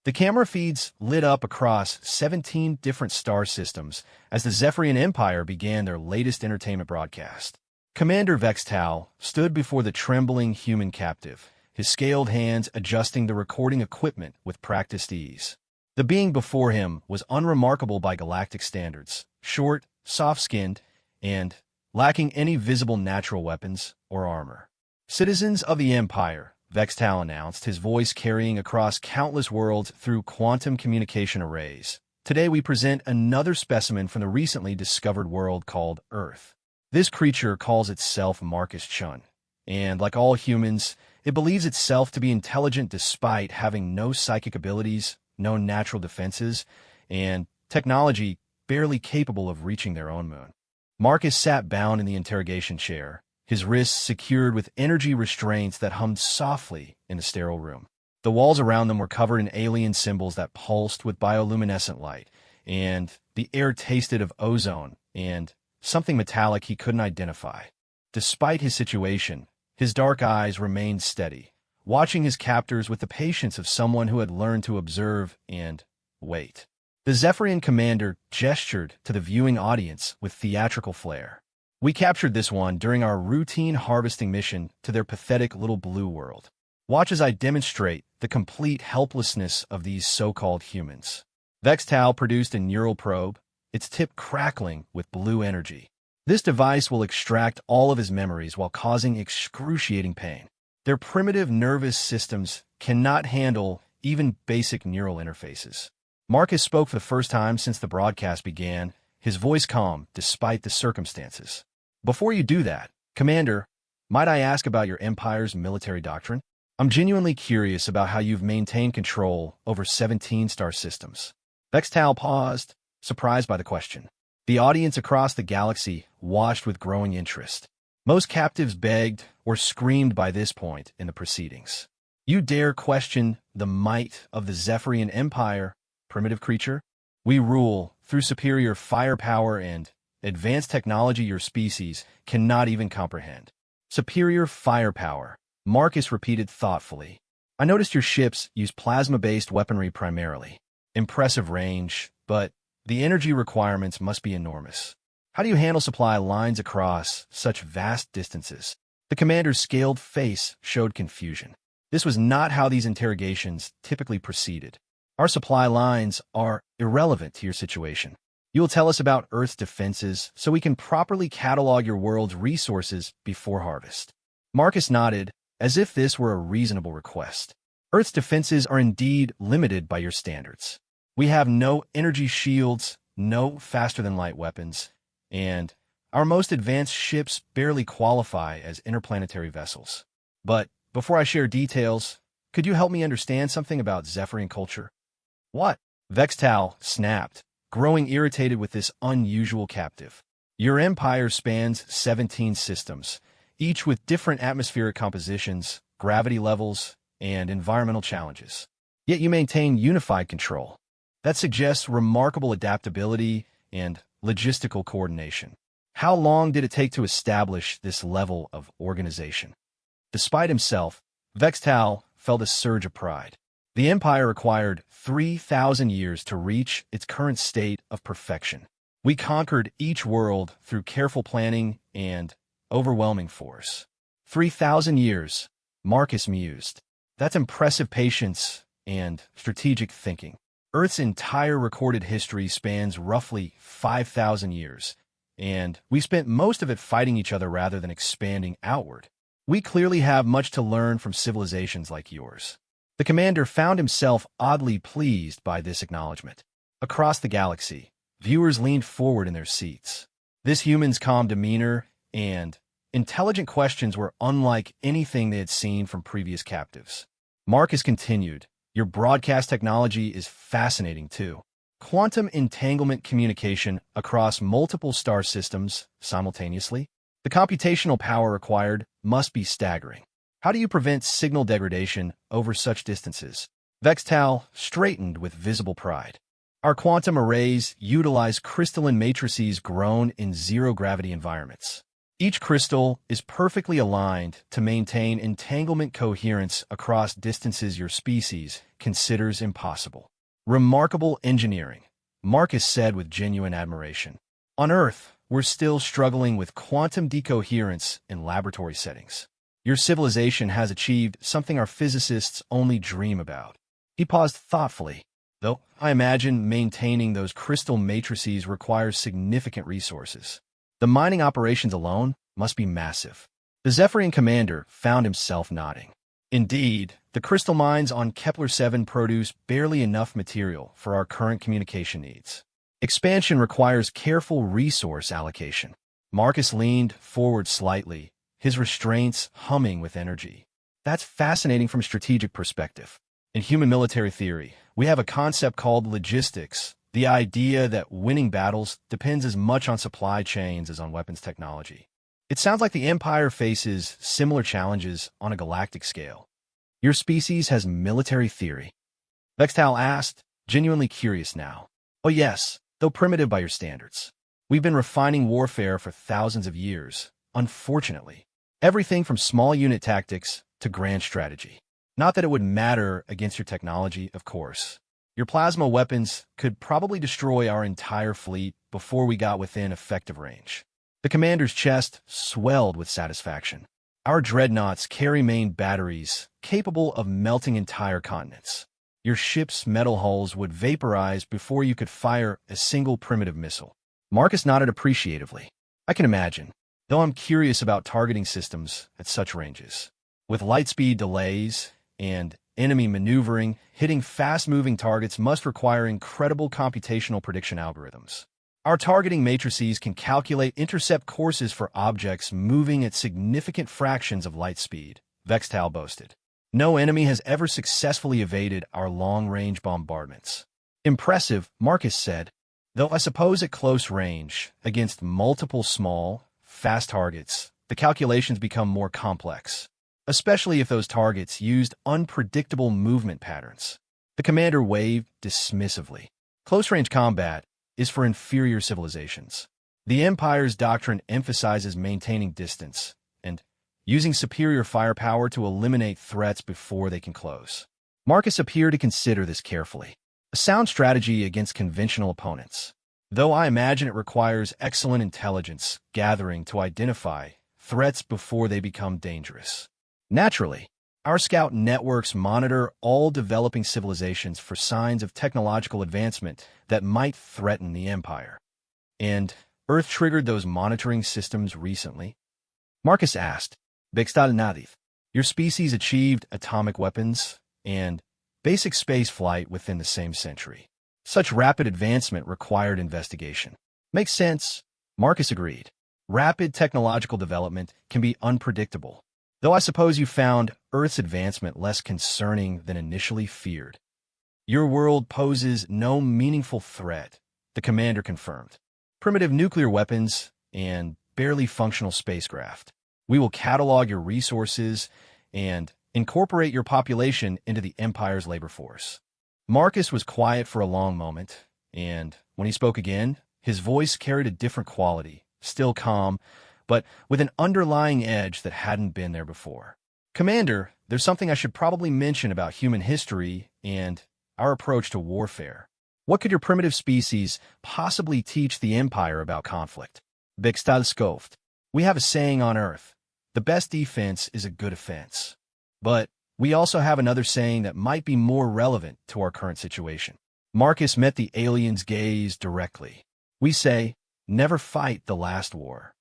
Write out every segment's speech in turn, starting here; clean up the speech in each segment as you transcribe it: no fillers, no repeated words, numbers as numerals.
The camera feeds lit up across 17 different star systems as the Zephyrian Empire began their latest entertainment broadcast. Commander Vextal stood before the trembling human captive, his scaled hands adjusting the recording equipment with practiced ease. The being before him was unremarkable by galactic standards, short, soft-skinned, and lacking any visible natural weapons or armor. Citizens of the Empire, Vextal announced, his voice carrying across countless worlds through quantum communication arrays. Today we present another specimen from the recently discovered world called Earth. This creature calls itself Marcus Chun, and like all humans, it believes itself to be intelligent despite having no psychic abilities, no natural defenses, and technology barely capable of reaching their own moon. Marcus sat bound in the interrogation chair, his wrists secured with energy restraints that hummed softly in the sterile room. The walls around them were covered in alien symbols that pulsed with bioluminescent light, and the air tasted of ozone and something metallic he couldn't identify. Despite his situation, his dark eyes remained steady, watching his captors with the patience of someone who had learned to observe and wait. The Zephyrian commander gestured to the viewing audience with theatrical flair. We captured this one during our routine harvesting mission to their pathetic little blue world. Watch as I demonstrate the complete helplessness of these so-called humans. Vextal produced a neural probe, its tip crackling with blue energy. This device will extract all of his memories while causing excruciating pain. Their primitive nervous systems cannot handle even basic neural interfaces. Marcus spoke for the first time since the broadcast began, his voice calm despite the circumstances. Before you do that, Commander, might I ask about your Empire's military doctrine? I'm genuinely curious about how you've maintained control over 17 star systems. Vextal paused, surprised by the question. The audience across the galaxy watched with growing interest. Most captives begged or screamed by this point in the proceedings. You dare question the might of the Zephyrian Empire, primitive creature? We rule through superior firepower and advanced technology your species cannot even comprehend. Superior firepower, Marcus repeated thoughtfully. I noticed your ships use plasma-based weaponry primarily. Impressive range, but the energy requirements must be enormous. How do you handle supply lines across such vast distances? The commander's scaled face showed confusion. This was not how these interrogations typically proceeded. Our supply lines are irrelevant to your situation. You will tell us about Earth's defenses so we can properly catalog your world's resources before harvest. Marcus nodded, as if this were a reasonable request. Earth's defenses are indeed limited by your standards. We have no energy shields, no faster-than-light weapons, and our most advanced ships barely qualify as interplanetary vessels. But before I share details, could you help me understand something about Zephyrian culture? What? Vextal snapped, growing irritated with this unusual captive. Your empire spans 17 systems, each with different atmospheric compositions, gravity levels, and environmental challenges. Yet you maintain unified control. That suggests remarkable adaptability and logistical coordination. How long did it take to establish this level of organization? Despite himself, Vextal felt a surge of pride. The Empire required 3,000 years to reach its current state of perfection. We conquered each world through careful planning and overwhelming force. 3,000 years, Marcus mused. That's impressive patience and strategic thinking. Earth's entire recorded history spans roughly 5,000 years, and we spent most of it fighting each other rather than expanding outward. We clearly have much to learn from civilizations like yours. The commander found himself oddly pleased by this acknowledgement. Across the galaxy, viewers leaned forward in their seats. This human's calm demeanor and intelligent questions were unlike anything they had seen from previous captives. Marcus continued, your broadcast technology is fascinating too. Quantum entanglement communication across multiple star systems simultaneously? The computational power required must be staggering. How do you prevent signal degradation over such distances? Vextal straightened with visible pride. Our quantum arrays utilize crystalline matrices grown in zero-gravity environments. Each crystal is perfectly aligned to maintain entanglement coherence across distances your species considers impossible. Remarkable engineering, Marcus said with genuine admiration. On Earth, we're still struggling with quantum decoherence in laboratory settings. Your civilization has achieved something our physicists only dream about. He paused thoughtfully. Though I imagine maintaining those crystal matrices requires significant resources. The mining operations alone must be massive. The Zephyrian commander found himself nodding. Indeed, the crystal mines on Kepler-7 produce barely enough material for our current communication needs. Expansion requires careful resource allocation. Marcus leaned forward slightly, his restraints humming with energy. That's fascinating from a strategic perspective. In human military theory, we have a concept called logistics, the idea that winning battles depends as much on supply chains as on weapons technology. It sounds like the Empire faces similar challenges on a galactic scale. Your species has military theory? Vextal asked, genuinely curious now. Oh yes, though primitive by your standards. We've been refining warfare for thousands of years, unfortunately. Everything from small unit tactics to grand strategy. Not that it would matter against your technology, of course. Your plasma weapons could probably destroy our entire fleet before we got within effective range. The commander's chest swelled with satisfaction. Our dreadnoughts carry main batteries capable of melting entire continents. Your ship's metal hulls would vaporize before you could fire a single primitive missile. Marcus nodded appreciatively. I can imagine, though I'm curious about targeting systems at such ranges. With lightspeed delays and enemy maneuvering, hitting fast-moving targets must require incredible computational prediction algorithms. Our targeting matrices can calculate intercept courses for objects moving at significant fractions of light speed, Vextal boasted. No enemy has ever successfully evaded our long-range bombardments. Impressive, Marcus said, though I suppose at close range, against multiple small, fast targets, the calculations become more complex, especially if those targets used unpredictable movement patterns. The commander waved dismissively. Close-range combat is for inferior civilizations. The Empire's doctrine emphasizes maintaining distance and using superior firepower to eliminate threats before they can close. Marcus appeared to consider this carefully. A sound strategy against conventional opponents, though I imagine it requires excellent intelligence gathering to identify threats before they become dangerous. Naturally, our scout networks monitor all developing civilizations for signs of technological advancement that might threaten the Empire. And Earth triggered those monitoring systems recently? Marcus asked. Bextal Nadif, your species achieved atomic weapons and basic space flight within the same century. Such rapid advancement required investigation. Makes sense, Marcus agreed. Rapid technological development can be unpredictable, though I suppose you found Earth's advancement less concerning than initially feared. Your world poses no meaningful threat, the commander confirmed. Primitive nuclear weapons and barely functional spacecraft. We will catalog your resources and incorporate your population into the Empire's labor force. Marcus was quiet for a long moment, and when he spoke again, his voice carried a different quality, still calm, but with an underlying edge that hadn't been there before. Commander, there's something I should probably mention about human history and our approach to warfare. What could your primitive species possibly teach the Empire about conflict? Bextal scoffed. We have a saying on Earth, the best defense is a good offense. But we also have another saying that might be more relevant to our current situation. Marcus met the alien's gaze directly. We say, never fight the last war.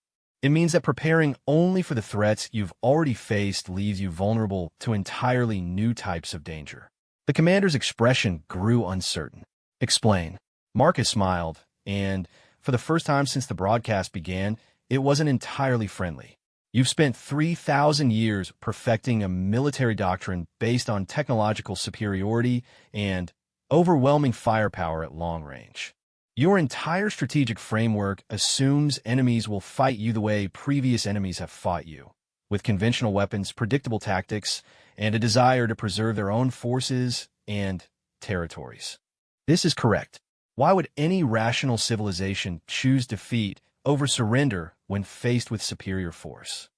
It means that preparing only for the threats you've already faced leaves you vulnerable to entirely new types of danger. The commander's expression grew uncertain. Explain. Marcus smiled, and for the first time since the broadcast began, it wasn't entirely friendly. You've spent 3,000 years perfecting a military doctrine based on technological superiority and overwhelming firepower at long range. Your entire strategic framework assumes enemies will fight you the way previous enemies have fought you, with conventional weapons, predictable tactics, and a desire to preserve their own forces and territories. This is correct. Why would any rational civilization choose defeat over surrender when faced with superior force?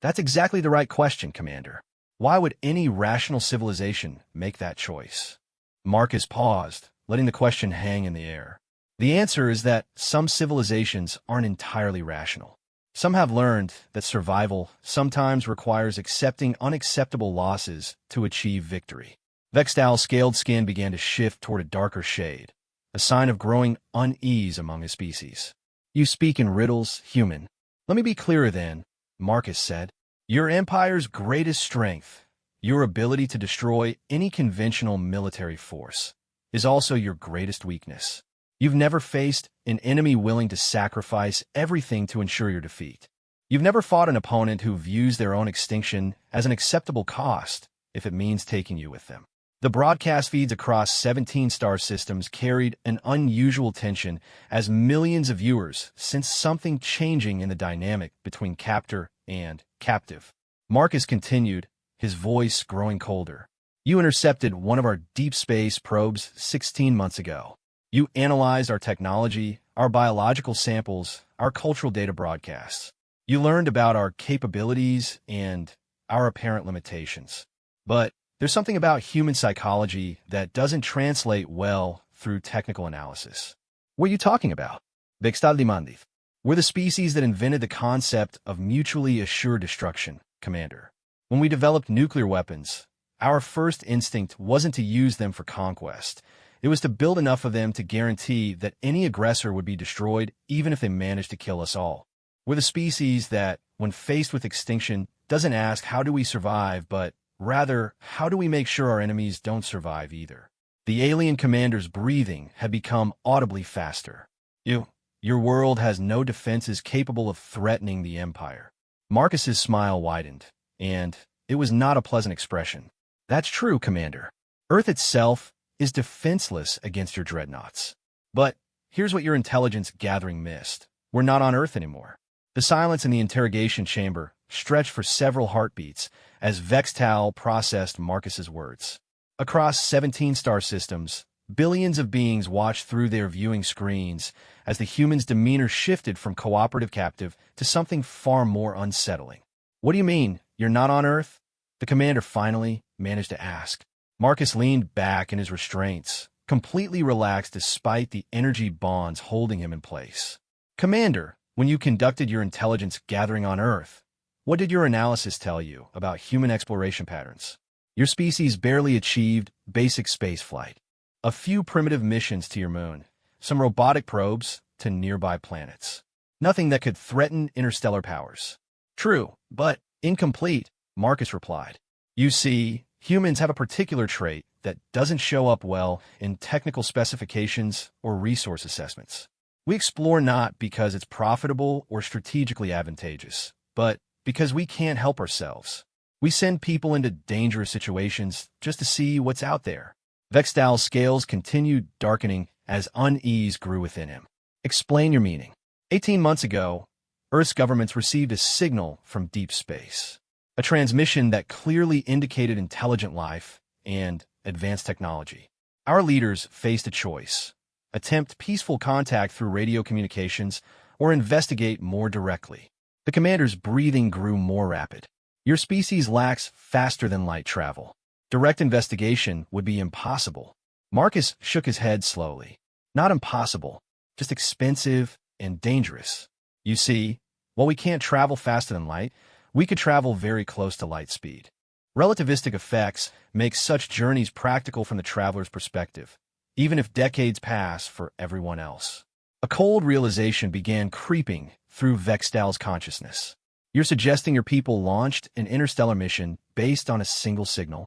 That's exactly the right question, Commander. Why would any rational civilization make that choice? Marcus paused, letting the question hang in the air. The answer is that some civilizations aren't entirely rational. Some have learned that survival sometimes requires accepting unacceptable losses to achieve victory. Vextal's scaled skin began to shift toward a darker shade, a sign of growing unease among his species. You speak in riddles, human. Let me be clearer then, Marcus said. Your empire's greatest strength, your ability to destroy any conventional military force, is also your greatest weakness. You've never faced an enemy willing to sacrifice everything to ensure your defeat. You've never fought an opponent who views their own extinction as an acceptable cost if it means taking you with them. The broadcast feeds across 17 star systems carried an unusual tension as millions of viewers sensed something changing in the dynamic between captor and captive. Marcus continued, his voice growing colder. You intercepted one of our deep space probes 16 months ago. You analyzed our technology, our biological samples, our cultural data broadcasts. You learned about our capabilities and our apparent limitations. But there's something about human psychology that doesn't translate well through technical analysis. What are you talking about? Vextal demanded. We're the species that invented the concept of mutually assured destruction, Commander. When we developed nuclear weapons, our first instinct wasn't to use them for conquest. It was to build enough of them to guarantee that any aggressor would be destroyed even if they managed to kill us all. We're the species that, when faced with extinction, doesn't ask how do we survive, but rather, how do we make sure our enemies don't survive either? The alien commander's breathing had become audibly faster. Your world has no defenses capable of threatening the Empire. Marcus's smile widened, and it was not a pleasant expression. That's true, Commander. Earth itself is defenseless against your dreadnoughts. But here's what your intelligence gathering missed. We're not on Earth anymore. The silence in the interrogation chamber stretched for several heartbeats as Vextal processed Marcus's words. Across 17 star systems, billions of beings watched through their viewing screens as the human's demeanor shifted from cooperative captive to something far more unsettling. What do you mean, you're not on Earth? The commander finally managed to ask. Marcus leaned back in his restraints, completely relaxed despite the energy bonds holding him in place. Commander, when you conducted your intelligence gathering on Earth, what did your analysis tell you about human exploration patterns? Your species barely achieved basic spaceflight. A few primitive missions to your moon, some robotic probes to nearby planets. Nothing that could threaten interstellar powers. True, but incomplete, Marcus replied. You see, humans have a particular trait that doesn't show up well in technical specifications or resource assessments. We explore not because it's profitable or strategically advantageous, but because we can't help ourselves. We send people into dangerous situations just to see what's out there. Vextal's scales continued darkening as unease grew within him. Explain your meaning. 18 months ago, Earth's governments received a signal from deep space. A transmission that clearly indicated intelligent life and advanced technology. Our leaders faced a choice. Attempt peaceful contact through radio communications or investigate more directly. The commander's breathing grew more rapid. Your species lacks faster-than-light travel. Direct investigation would be impossible. Marcus shook his head slowly. Not impossible, just expensive and dangerous. You see, while we can't travel faster than light, we could travel very close to light speed. Relativistic effects make such journeys practical from the traveler's perspective, even if decades pass for everyone else. A cold realization began creeping through Vextal's consciousness. You're suggesting your people launched an interstellar mission based on a single signal?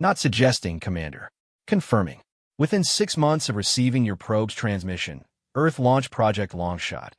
Not suggesting, Commander. Confirming. Within 6 months of receiving your probe's transmission, Earth launched Project Longshot,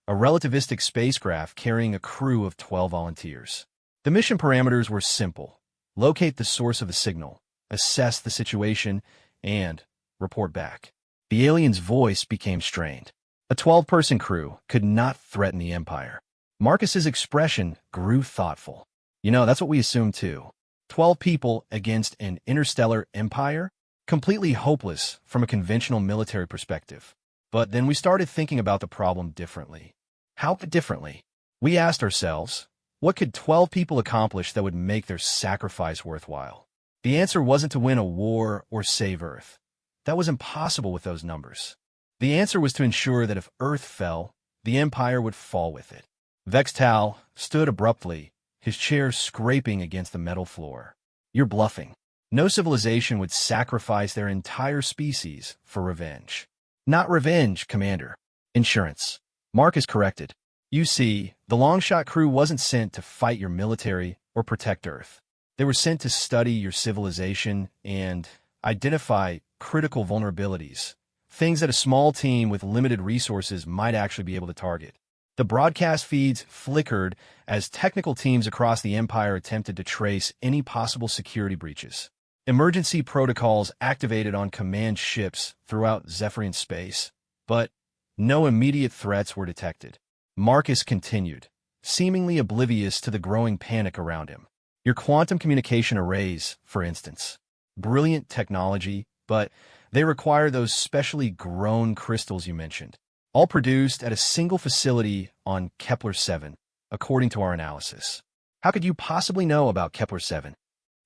a relativistic spacecraft carrying a crew of 12 volunteers. The mission parameters were simple. Locate the source of the signal, assess the situation, and report back. The alien's voice became strained. A 12-person crew could not threaten the Empire. Marcus's expression grew thoughtful. That's what we assumed too. 12 people against an interstellar empire? Completely hopeless from a conventional military perspective. But then we started thinking about the problem differently. How differently? We asked ourselves, what could 12 people accomplish that would make their sacrifice worthwhile? The answer wasn't to win a war or save Earth. That was impossible with those numbers. The answer was to ensure that if Earth fell, the Empire would fall with it. Vextal stood abruptly, his chair scraping against the metal floor. You're bluffing. No civilization would sacrifice their entire species for revenge. Not revenge, Commander. Insurance. Marcus corrected. You see, the Longshot crew wasn't sent to fight your military or protect Earth. They were sent to study your civilization and identify critical vulnerabilities, things that a small team with limited resources might actually be able to target. The broadcast feeds flickered as technical teams across the Empire attempted to trace any possible security breaches. Emergency protocols activated on command ships throughout Zephyrian space, but no immediate threats were detected. Marcus continued, seemingly oblivious to the growing panic around him. Your quantum communication arrays, for instance. Brilliant technology, but they require those specially grown crystals you mentioned, all produced at a single facility on Kepler-7, according to our analysis. How could you possibly know about Kepler-7?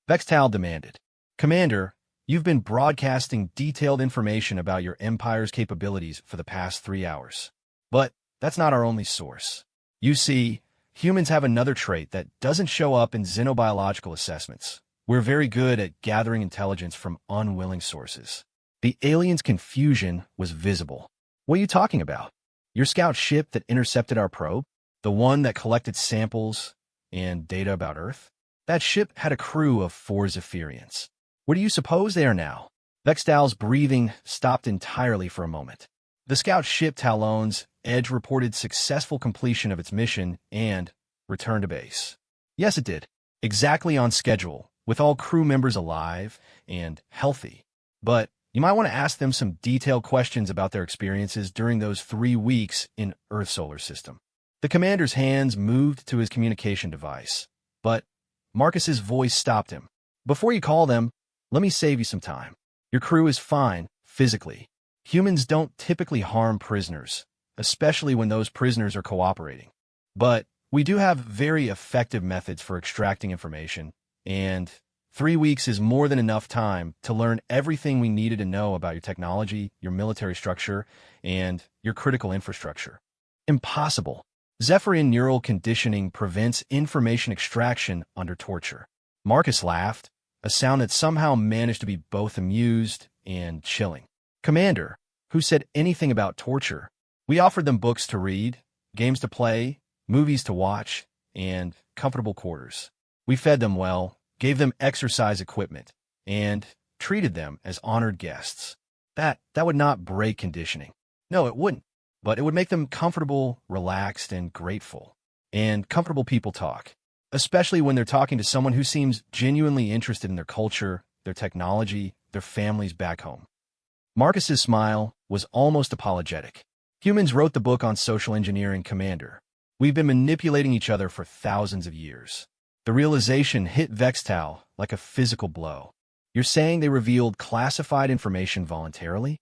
Vextal demanded. Commander, you've been broadcasting detailed information about your Empire's capabilities for the past 3 hours. But that's not our only source. You see, humans have another trait that doesn't show up in xenobiological assessments. We're very good at gathering intelligence from unwilling sources. The aliens' confusion was visible. What are you talking about? Your scout ship that intercepted our probe? The one that collected samples and data about Earth? That ship had a crew of 4 Zephyrians. Where do you suppose they are now? Vextal's breathing stopped entirely for a moment. The scout ship Talon's Edge reported successful completion of its mission and returned to base. Yes, it did. Exactly on schedule, with all crew members alive and healthy. But you might want to ask them some detailed questions about their experiences during those 3 weeks in Earth's solar system. The commander's hands moved to his communication device, but Marcus's voice stopped him. Before you call them, let me save you some time. Your crew is fine, physically. Humans don't typically harm prisoners, especially when those prisoners are cooperating. But we do have very effective methods for extracting information, and 3 weeks is more than enough time to learn everything we needed to know about your technology, your military structure, and your critical infrastructure. Impossible. Zephyrian neural conditioning prevents information extraction under torture. Marcus laughed, a sound that somehow managed to be both amused and chilling. Commander, who said anything about torture? We offered them books to read, games to play, movies to watch, and comfortable quarters. We fed them well, gave them exercise equipment, and treated them as honored guests. That would not break conditioning. No, it wouldn't. But it would make them comfortable, relaxed, and grateful. And comfortable people talk, especially when they're talking to someone who seems genuinely interested in their culture, their technology, their families back home. Marcus's smile was almost apologetic. Humans wrote the book on social engineering, Commander. We've been manipulating each other for thousands of years. The realization hit Vextal like a physical blow. You're saying they revealed classified information voluntarily?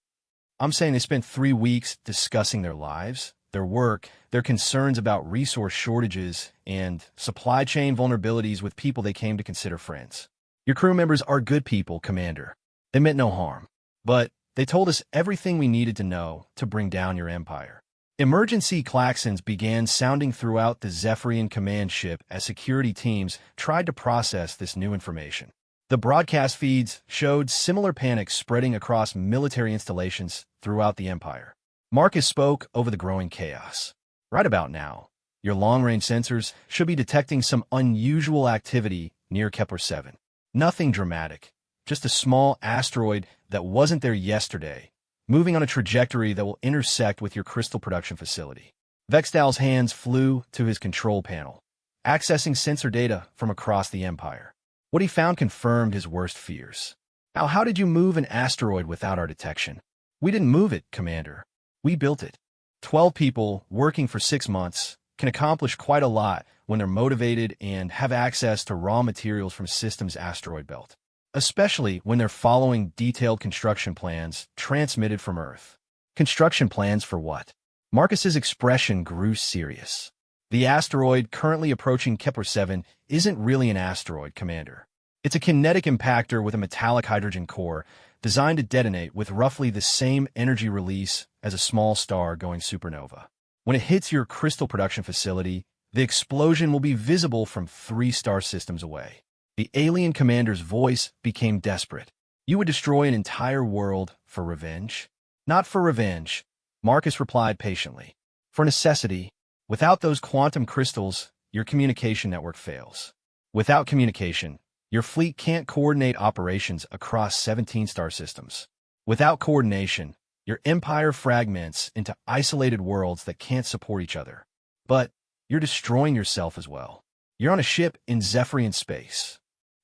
I'm saying they spent 3 weeks discussing their lives, their work, their concerns about resource shortages, and supply chain vulnerabilities with people they came to consider friends. Your crew members are good people, Commander. They meant no harm. But they told us everything we needed to know to bring down your empire. Emergency klaxons began sounding throughout the Zephyrian command ship as security teams tried to process this new information. The broadcast feeds showed similar panic spreading across military installations throughout the Empire. Marcus spoke over the growing chaos. Right about now, your long-range sensors should be detecting some unusual activity near Kepler-7. Nothing dramatic, just a small asteroid that wasn't there yesterday, moving on a trajectory that will intersect with your crystal production facility. Vextal's hands flew to his control panel, accessing sensor data from across the Empire. What he found confirmed his worst fears. Now, how did you move an asteroid without our detection? We didn't move it, Commander. We built it. 12 people working for 6 months can accomplish quite a lot when they're motivated and have access to raw materials from system's asteroid belt, especially when they're following detailed construction plans transmitted from Earth. Construction plans for what? Marcus's expression grew serious. The asteroid currently approaching Kepler-7 isn't really an asteroid, Commander. It's a kinetic impactor with a metallic hydrogen core designed to detonate with roughly the same energy release as a small star going supernova. When it hits your crystal production facility, the explosion will be visible from 3 star systems away. The alien commander's voice became desperate. You would destroy an entire world for revenge? Not for revenge, Marcus replied patiently. For necessity. Without those quantum crystals, your communication network fails. Without communication, your fleet can't coordinate operations across 17 star systems. Without coordination, your empire fragments into isolated worlds that can't support each other. But you're destroying yourself as well. You're on a ship in Zephyrian space.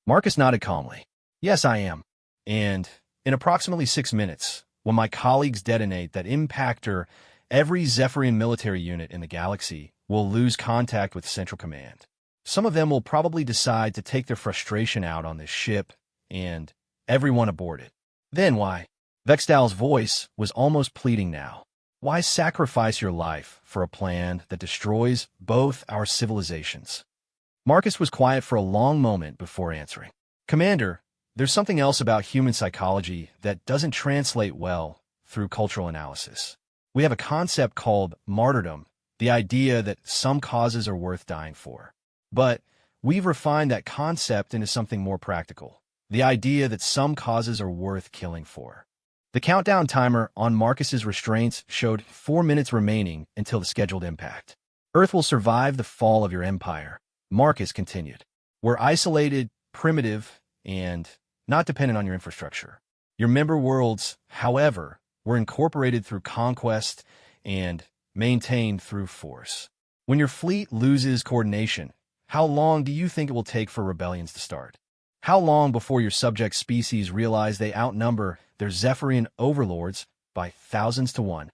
Marcus nodded calmly. Yes, I am. And in approximately 6 minutes, when my colleagues detonate that impactor, every Zephyrian military unit in the galaxy will lose contact with Central Command. Some of them will probably decide to take their frustration out on this ship, and everyone aboard it. Then why? Vextal's voice was almost pleading now. Why sacrifice your life for a plan that destroys both our civilizations? Marcus was quiet for a long moment before answering. Commander, there's something else about human psychology that doesn't translate well through cultural analysis. We have a concept called martyrdom, the idea that some causes are worth dying for. But we've refined that concept into something more practical, the idea that some causes are worth killing for. The countdown timer on Marcus's restraints showed 4 minutes remaining until the scheduled impact. Earth will survive the fall of your empire, Marcus continued. We're isolated, primitive, and not dependent on your infrastructure. Your member worlds, however, were incorporated through conquest and maintained through force. When your fleet loses coordination, how long do you think it will take for rebellions to start? How long before your subject species realize they outnumber their Zephyrian overlords by thousands to one?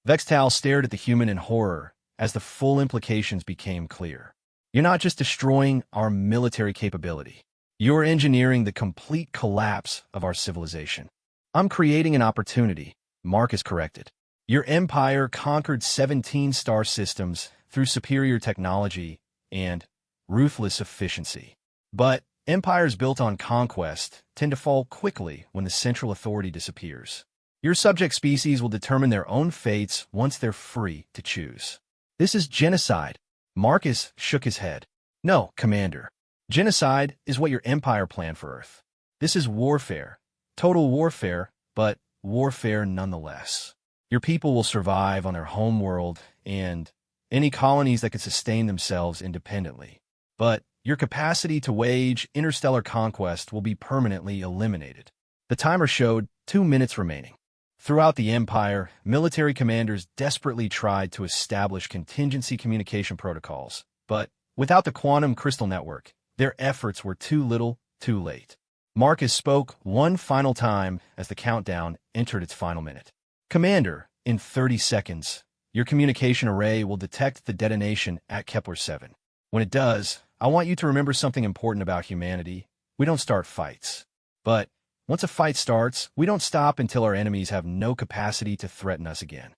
Vextal stared at the human in horror as the full implications became clear. You're not just destroying our military capability. You're engineering the complete collapse of our civilization. I'm creating an opportunity, Marcus corrected. Your empire conquered 17 star systems through superior technology and ruthless efficiency. But empires built on conquest tend to fall quickly when the central authority disappears. Your subject species will determine their own fates once they're free to choose. This is genocide. Marcus shook his head. No, Commander. Genocide is what your empire planned for Earth. This is warfare. Total warfare, but warfare nonetheless. Your people will survive on their home world and any colonies that could sustain themselves independently. But your capacity to wage interstellar conquest will be permanently eliminated. The timer showed 2 minutes remaining. Throughout the Empire, military commanders desperately tried to establish contingency communication protocols, but without the quantum crystal network, their efforts were too little, too late. Marcus spoke one final time as the countdown entered its final minute. Commander, in 30 seconds, your communication array will detect the detonation at Kepler-7. When it does, I want you to remember something important about humanity. We don't start fights. But once a fight starts, we don't stop until our enemies have no capacity to threaten us again.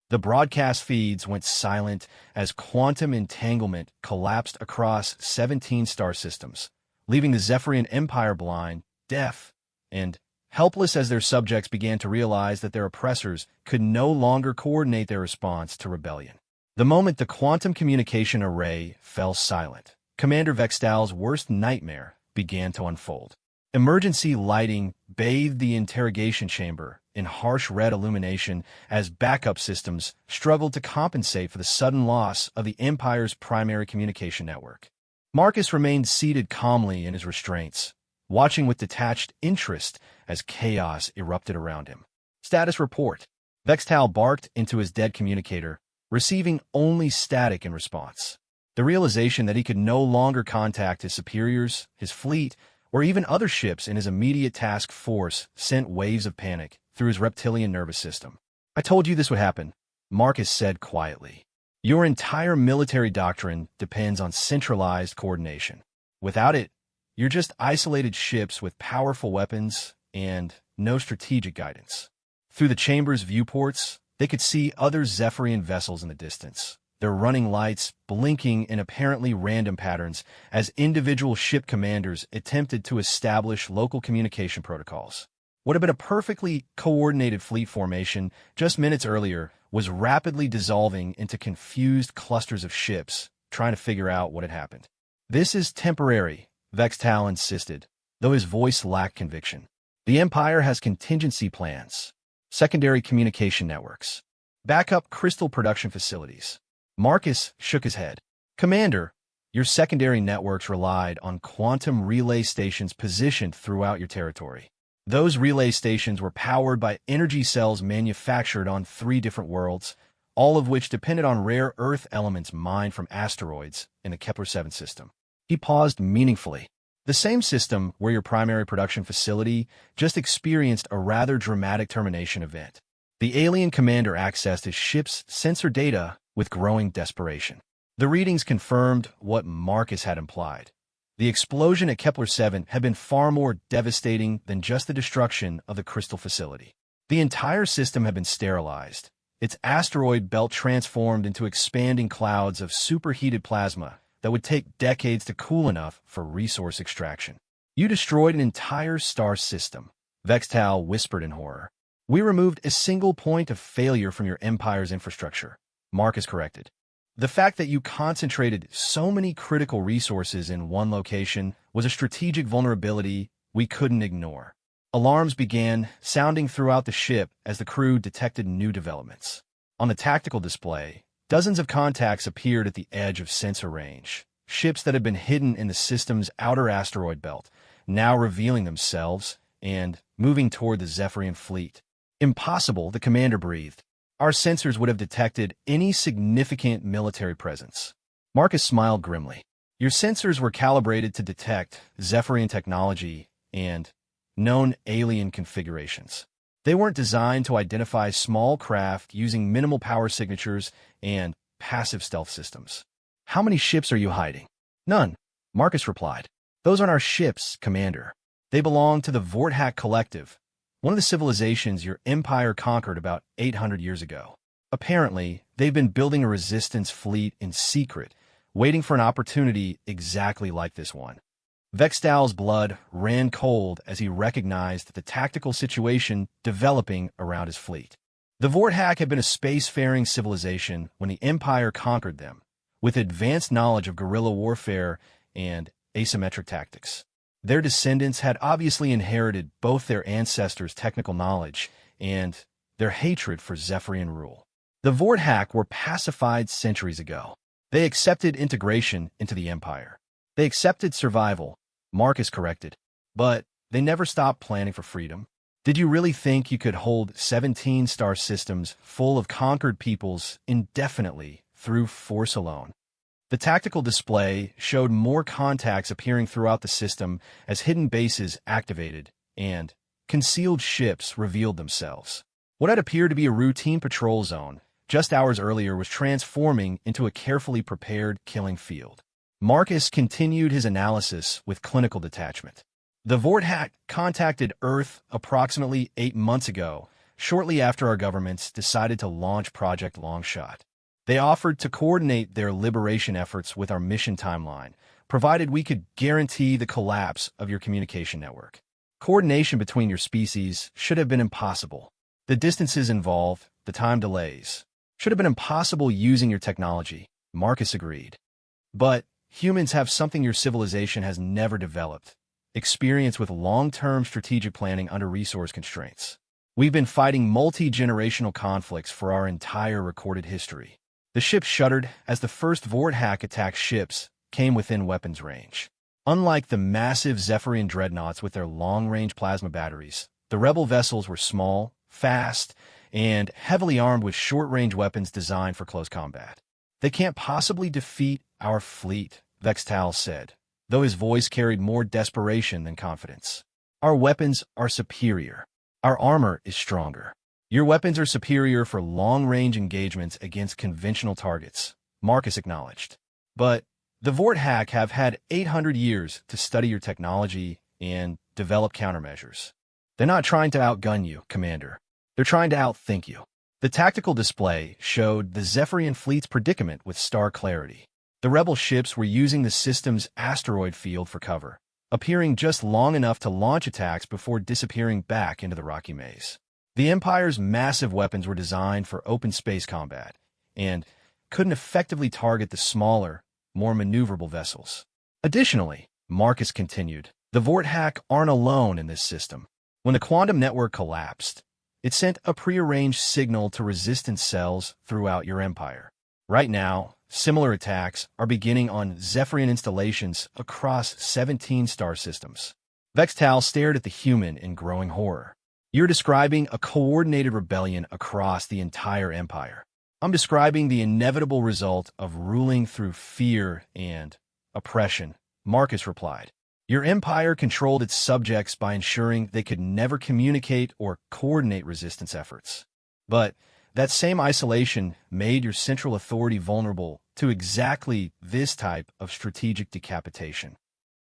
The broadcast feeds went silent as quantum entanglement collapsed across 17 star systems, leaving the Zephyrian Empire blind, deaf, and helpless as their subjects began to realize that their oppressors could no longer coordinate their response to rebellion. The moment the quantum communication array fell silent, Commander Vextal's worst nightmare began to unfold. Emergency lighting bathed the interrogation chamber in harsh red illumination as backup systems struggled to compensate for the sudden loss of the Empire's primary communication network. Marcus remained seated calmly in his restraints, watching with detached interest as chaos erupted around him. Status report. Vextal barked into his dead communicator, receiving only static in response. The realization that he could no longer contact his superiors, his fleet, or even other ships in his immediate task force sent waves of panic through his reptilian nervous system. I told you this would happen, Marcus said quietly. Your entire military doctrine depends on centralized coordination. Without it, you're just isolated ships with powerful weapons and no strategic guidance. Through the chamber's viewports, They could see other Zephyrian vessels in the distance, their running lights blinking in apparently random patterns as individual ship commanders attempted to establish local communication protocols. What had been a perfectly coordinated fleet formation just minutes earlier was rapidly dissolving into confused clusters of ships, trying to figure out what had happened. "This is temporary," Vextal insisted, though his voice lacked conviction. "The Empire has contingency plans, secondary communication networks, backup crystal production facilities." Marcus shook his head. "Commander, your secondary networks relied on quantum relay stations positioned throughout your territory. Those relay stations were powered by energy cells manufactured on 3 different worlds, all of which depended on rare Earth elements mined from asteroids in the Kepler-7 system." He paused meaningfully. "The same system where your primary production facility just experienced a rather dramatic termination event." The alien commander accessed his ship's sensor data with growing desperation. The readings confirmed what Marcus had implied. The explosion at Kepler-7 had been far more devastating than just the destruction of the crystal facility. The entire system had been sterilized, its asteroid belt transformed into expanding clouds of superheated plasma that would take decades to cool enough for resource extraction. "You destroyed an entire star system," Vextal whispered in horror. "We removed a single point of failure from your Empire's infrastructure," Marcus corrected. "The fact that you concentrated so many critical resources in one location was a strategic vulnerability we couldn't ignore." Alarms began sounding throughout the ship as the crew detected new developments. On the tactical display, dozens of contacts appeared at the edge of sensor range, ships that had been hidden in the system's outer asteroid belt, now revealing themselves and moving toward the Zephyrian fleet. "Impossible," the commander breathed. "Our sensors would have detected any significant military presence." Marcus smiled grimly. "Your sensors were calibrated to detect Zephyrian technology and known alien configurations. They weren't designed to identify small craft using minimal power signatures and passive stealth systems." "How many ships are you hiding?" "None," Marcus replied. "Those aren't our ships, Commander. They belong to the Vorthak Collective, one of the civilizations your Empire conquered about 800 years ago. Apparently, they've been building a resistance fleet in secret, waiting for an opportunity exactly like this one." Vextal's blood ran cold as he recognized the tactical situation developing around his fleet. The Vorthak had been a spacefaring civilization when the Empire conquered them, with advanced knowledge of guerrilla warfare and asymmetric tactics. Their descendants had obviously inherited both their ancestors' technical knowledge and their hatred for Zephyrian rule. The Vorthak were pacified centuries ago. They accepted integration into the Empire. They accepted survival, Marcus corrected, but they never stopped planning for freedom. Did you really think you could hold 17 star systems full of conquered peoples indefinitely through force alone? The tactical display showed more contacts appearing throughout the system as hidden bases activated and concealed ships revealed themselves. What had appeared to be a routine patrol zone just hours earlier was transforming into a carefully prepared killing field. Marcus continued his analysis with clinical detachment. The Vorthak contacted Earth approximately 8 months ago, shortly after our governments decided to launch Project Longshot. They offered to coordinate their liberation efforts with our mission timeline, provided we could guarantee the collapse of your communication network. Coordination between your species should have been impossible. The distances involved, the time delays, should have been impossible using your technology, Marcus agreed. But humans have something your civilization has never developed: experience with long-term strategic planning under resource constraints. We've been fighting multi-generational conflicts for our entire recorded history. The ship shuddered as the first Vorthak attack ships came within weapons range. Unlike the massive Zephyrian dreadnoughts with their long-range plasma batteries, the rebel vessels were small, fast, and heavily armed with short-range weapons designed for close combat. "They can't possibly defeat our fleet," Vextal said, though his voice carried more desperation than confidence. "Our weapons are superior. Our armor is stronger. Your weapons are superior for long-range engagements against conventional targets," Marcus acknowledged. "But the Vorthak have had 800 years to study your technology and develop countermeasures. They're not trying to outgun you, Commander. They're trying to outthink you." The tactical display showed the Zephyrian fleet's predicament with stark clarity. The rebel ships were using the system's asteroid field for cover, appearing just long enough to launch attacks before disappearing back into the rocky maze. The Empire's massive weapons were designed for open space combat, and couldn't effectively target the smaller, more maneuverable vessels. Additionally, Marcus continued, the Vorthack aren't alone in this system. When the quantum network collapsed, it sent a prearranged signal to resistance cells throughout your empire. Right now, similar attacks are beginning on Zephyrian installations across 17 star systems. Vextal stared at the human in growing horror. You're describing a coordinated rebellion across the entire empire. I'm describing the inevitable result of ruling through fear and oppression, Marcus replied. Your empire controlled its subjects by ensuring they could never communicate or coordinate resistance efforts. But that same isolation made your central authority vulnerable to exactly this type of strategic decapitation.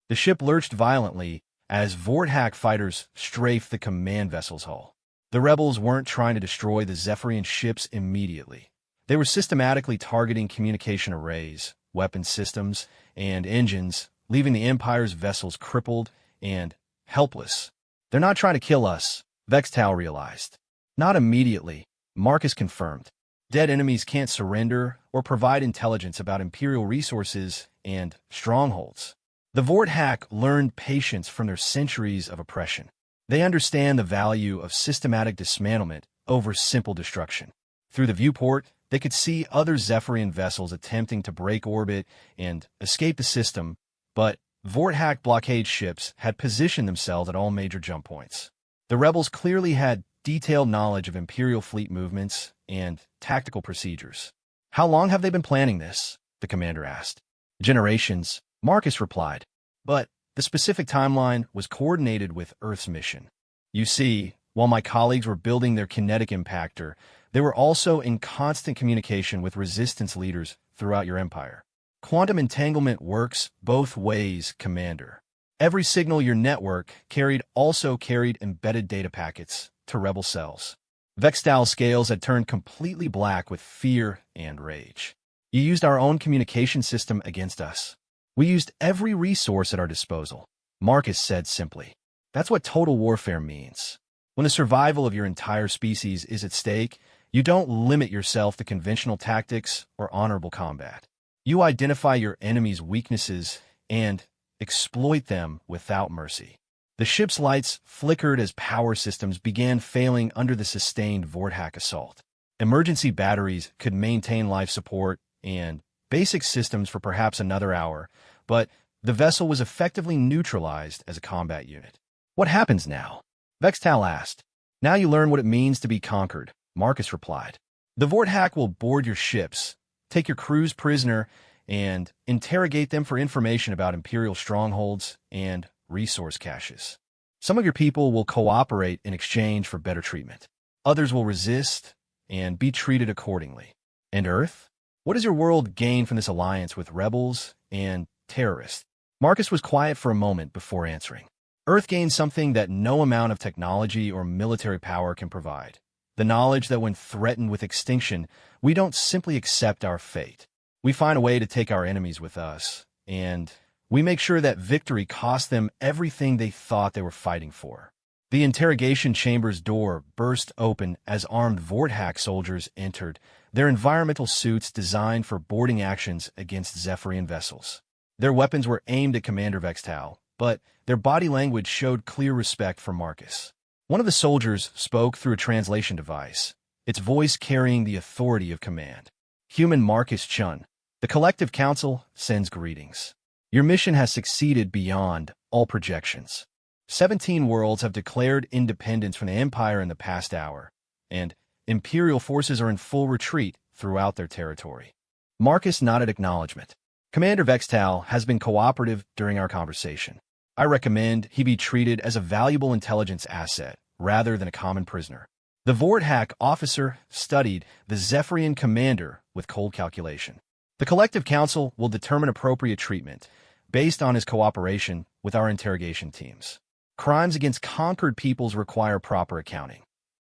The ship lurched violently as Vorthack fighters strafed the command vessel's hull. The rebels weren't trying to destroy the Zephyrian ships immediately. They were systematically targeting communication arrays, weapon systems, and engines, leaving the Empire's vessels crippled and helpless. They're not trying to kill us, Vextal realized. Not immediately, Marcus confirmed. Dead enemies can't surrender or provide intelligence about Imperial resources and strongholds. The Vorthack learned patience from their centuries of oppression. They understand the value of systematic dismantlement over simple destruction. Through the viewport, they could see other Zephyrian vessels attempting to break orbit and escape the system, but Vorthack blockade ships had positioned themselves at all major jump points. The rebels clearly had detailed knowledge of Imperial fleet movements and tactical procedures. How long have they been planning this? The commander asked. Generations, Marcus replied. But the specific timeline was coordinated with Earth's mission. You see, while my colleagues were building their kinetic impactor, they were also in constant communication with resistance leaders throughout your empire. Quantum entanglement works both ways, Commander. Every signal your network carried also carried embedded data packets to rebel cells. Vextal's scales had turned completely black with fear and rage. You used our own communication system against us. We used every resource at our disposal, Marcus said simply. That's what total warfare means. When the survival of your entire species is at stake, you don't limit yourself to conventional tactics or honorable combat. You identify your enemy's weaknesses and exploit them without mercy. The ship's lights flickered as power systems began failing under the sustained Vorthack assault. Emergency batteries could maintain life support and basic systems for perhaps another hour, but the vessel was effectively neutralized as a combat unit. What happens now? Vextal asked. Now you learn what it means to be conquered, Marcus replied. The Vorthack will board your ships, take your crews prisoner, and interrogate them for information about Imperial strongholds and resource caches. Some of your people will cooperate in exchange for better treatment. Others will resist and be treated accordingly. And Earth? What does your world gain from this alliance with rebels and terrorists? Marcus was quiet for a moment before answering. Earth gains something that no amount of technology or military power can provide. The knowledge that when threatened with extinction, we don't simply accept our fate. We find a way to take our enemies with us, and we make sure that victory costs them everything they thought they were fighting for. The interrogation chamber's door burst open as armed Vorthack soldiers entered, their environmental suits designed for boarding actions against Zephyrian vessels. Their weapons were aimed at Commander Vextal, but their body language showed clear respect for Marcus. One of the soldiers spoke through a translation device, its voice carrying the authority of command. Human Marcus Chun, the Collective Council sends greetings. Your mission has succeeded beyond all projections. 17 worlds have declared independence from the Empire in the past hour, and Imperial forces are in full retreat throughout their territory. Marcus nodded acknowledgement. Commander Vextal has been cooperative during our conversation. I recommend he be treated as a valuable intelligence asset rather than a common prisoner. The Vorthack officer studied the Zephyrian commander with cold calculation. The Collective Council will determine appropriate treatment based on his cooperation with our interrogation teams. Crimes against conquered peoples require proper accounting.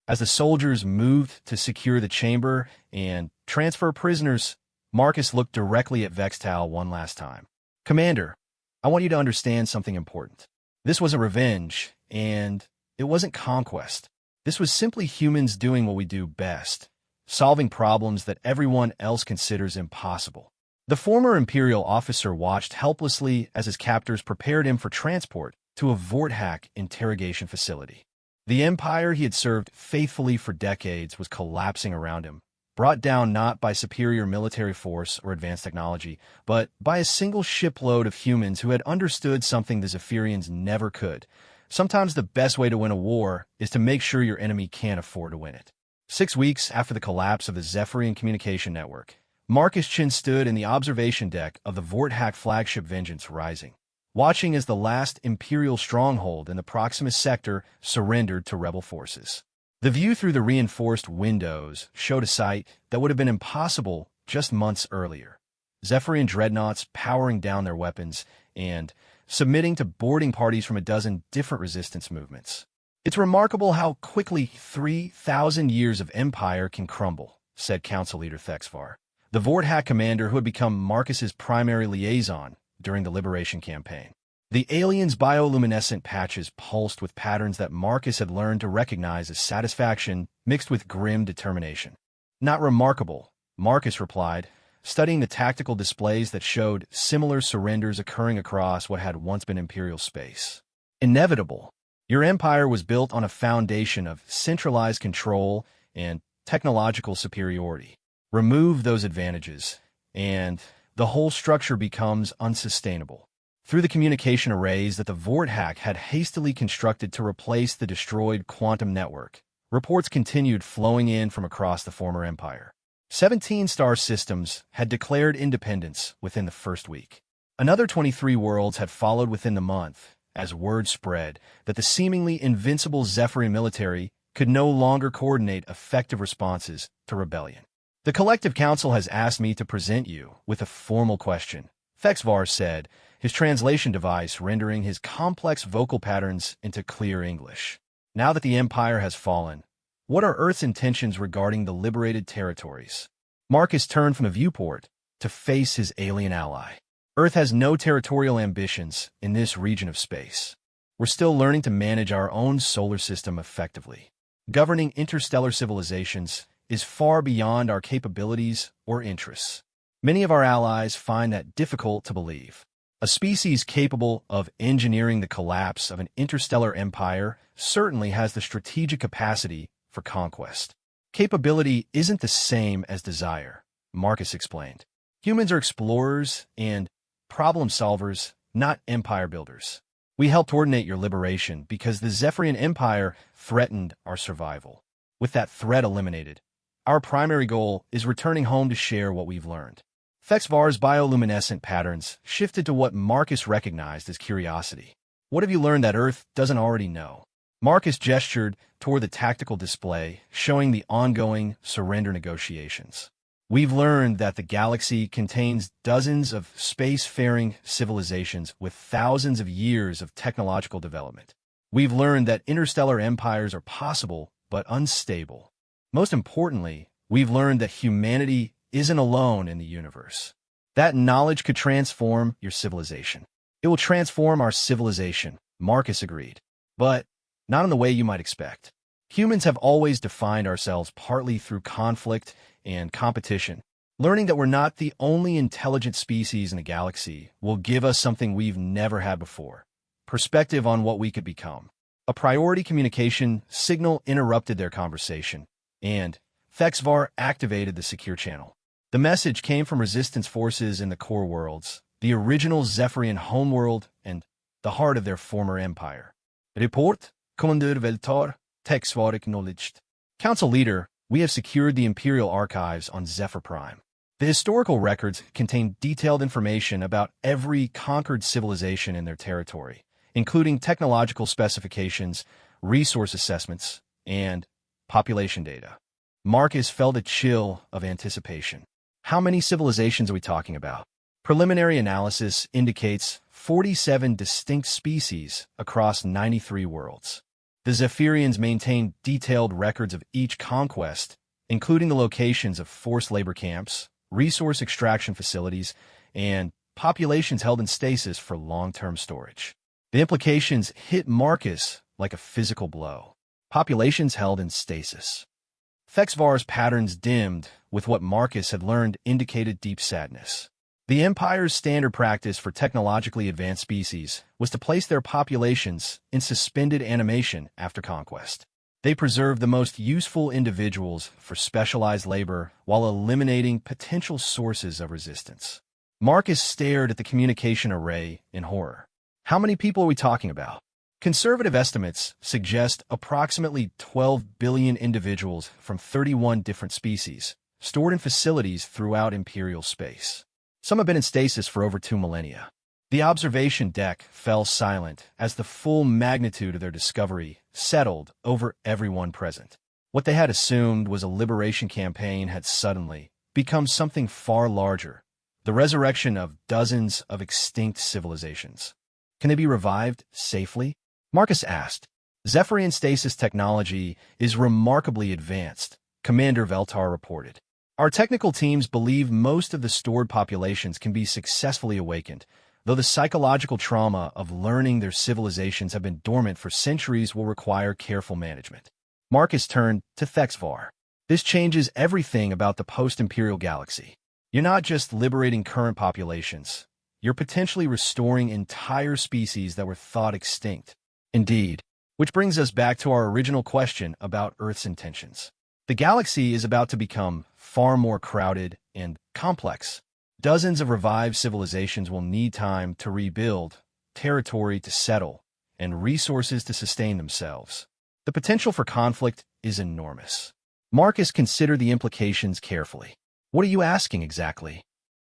As the soldiers moved to secure the chamber and transfer prisoners, Marcus looked directly at Vextal one last time. "Commander, I want you to understand something important. This wasn't revenge, and it wasn't conquest. This was simply humans doing what we do best, solving problems that everyone else considers impossible." The former Imperial officer watched helplessly as his captors prepared him for transport to a Vorthack interrogation facility. The empire he had served faithfully for decades was collapsing around him, brought down not by superior military force or advanced technology, but by a single shipload of humans who had understood something the Zephyrians never could. Sometimes the best way to win a war is to make sure your enemy can't afford to win it. 6 weeks after the collapse of the Zephyrian communication network, Marcus Chin stood in the observation deck of the Vorthack flagship Vengeance Rising, watching as the last Imperial stronghold in the Proximus sector surrendered to rebel forces. The view through the reinforced windows showed a sight that would have been impossible just months earlier. Zephyrian dreadnoughts powering down their weapons and submitting to boarding parties from a dozen different resistance movements. "It's remarkable how quickly 3,000 years of empire can crumble," said Council Leader Thexvar, the Vorthack commander who had become Marcus's primary liaison during the Liberation Campaign. The aliens' bioluminescent patches pulsed with patterns that Marcus had learned to recognize as satisfaction mixed with grim determination. "Not remarkable," Marcus replied, studying the tactical displays that showed similar surrenders occurring across what had once been Imperial space. "Inevitable. Your empire was built on a foundation of centralized control and technological superiority. Remove those advantages, and the whole structure becomes unsustainable." Through the communication arrays that the Vorthack had hastily constructed to replace the destroyed quantum network, reports continued flowing in from across the former empire. 17 star systems had declared independence within the first week. Another 23 worlds had followed within the month, as word spread that the seemingly invincible Zephyrian military could no longer coordinate effective responses to rebellion. "The Collective Council has asked me to present you with a formal question," Thexvar said, his translation device rendering his complex vocal patterns into clear English. "Now that the Empire has fallen, what are Earth's intentions regarding the liberated territories?" Marcus turned from the viewport to face his alien ally. "Earth has no territorial ambitions in this region of space. We're still learning to manage our own solar system effectively. Governing interstellar civilizations is far beyond our capabilities or interests. Many of our allies find that difficult to believe. A species capable of engineering the collapse of an interstellar empire certainly has the strategic capacity for conquest. Capability isn't the same as desire," Marcus explained. "Humans are explorers and problem solvers, not empire builders. We helped coordinate your liberation because the Zephyrian Empire threatened our survival. With that threat eliminated, our primary goal is returning home to share what we've learned." Thexvar's bioluminescent patterns shifted to what Marcus recognized as curiosity. "What have you learned that Earth doesn't already know?" Marcus gestured toward the tactical display, showing the ongoing surrender negotiations. "We've learned that the galaxy contains dozens of space-faring civilizations with thousands of years of technological development. We've learned that interstellar empires are possible but unstable. Most importantly, we've learned that humanity isn't alone in the universe. That knowledge could transform your civilization." "It will transform our civilization," Marcus agreed, "but not in the way you might expect. Humans have always defined ourselves partly through conflict and competition. Learning that we're not the only intelligent species in the galaxy will give us something we've never had before: perspective on what we could become." A priority communication signal interrupted their conversation, and Thexvar activated the secure channel. The message came from resistance forces in the core worlds, the original Zephyrian homeworld and the heart of their former empire. "Report, Commander Veltar," Thexvar acknowledged. "Council Leader, we have secured the Imperial archives on Zephyr Prime. The historical records contain detailed information about every conquered civilization in their territory, including technological specifications, resource assessments, and population data." Marcus felt a chill of anticipation. "How many civilizations are we talking about?" "Preliminary analysis indicates 47 distinct species across 93 worlds." The Zephyrians maintained detailed records of each conquest, including the locations of forced labor camps, resource extraction facilities, and populations held in stasis for long-term storage. The implications hit Marcus like a physical blow. Populations held in stasis. Thexvar's patterns dimmed with what Marcus had learned indicated deep sadness. The Empire's standard practice for technologically advanced species was to place their populations in suspended animation after conquest. They preserved the most useful individuals for specialized labor while eliminating potential sources of resistance. Marcus stared at the communication array in horror. How many people are we talking about? Conservative estimates suggest approximately 12 billion individuals from 31 different species, stored in facilities throughout Imperial space. Some have been in stasis for over 2 millennia. The observation deck fell silent as the full magnitude of their discovery settled over everyone present. What they had assumed was a liberation campaign had suddenly become something far larger, the resurrection of dozens of extinct civilizations. Can they be revived safely? Marcus asked. Zephyrian stasis technology is remarkably advanced, Commander Veltar reported. Our technical teams believe most of the stored populations can be successfully awakened, though the psychological trauma of learning their civilizations have been dormant for centuries will require careful management. Marcus turned to Thexvar. This changes everything about the post-Imperial galaxy. You're not just liberating current populations. You're potentially restoring entire species that were thought extinct. Indeed. Which brings us back to our original question about Earth's intentions. The galaxy is about to become far more crowded and complex. Dozens of revived civilizations will need time to rebuild, territory to settle, and resources to sustain themselves. The potential for conflict is enormous. Marcus considered the implications carefully. What are you asking exactly?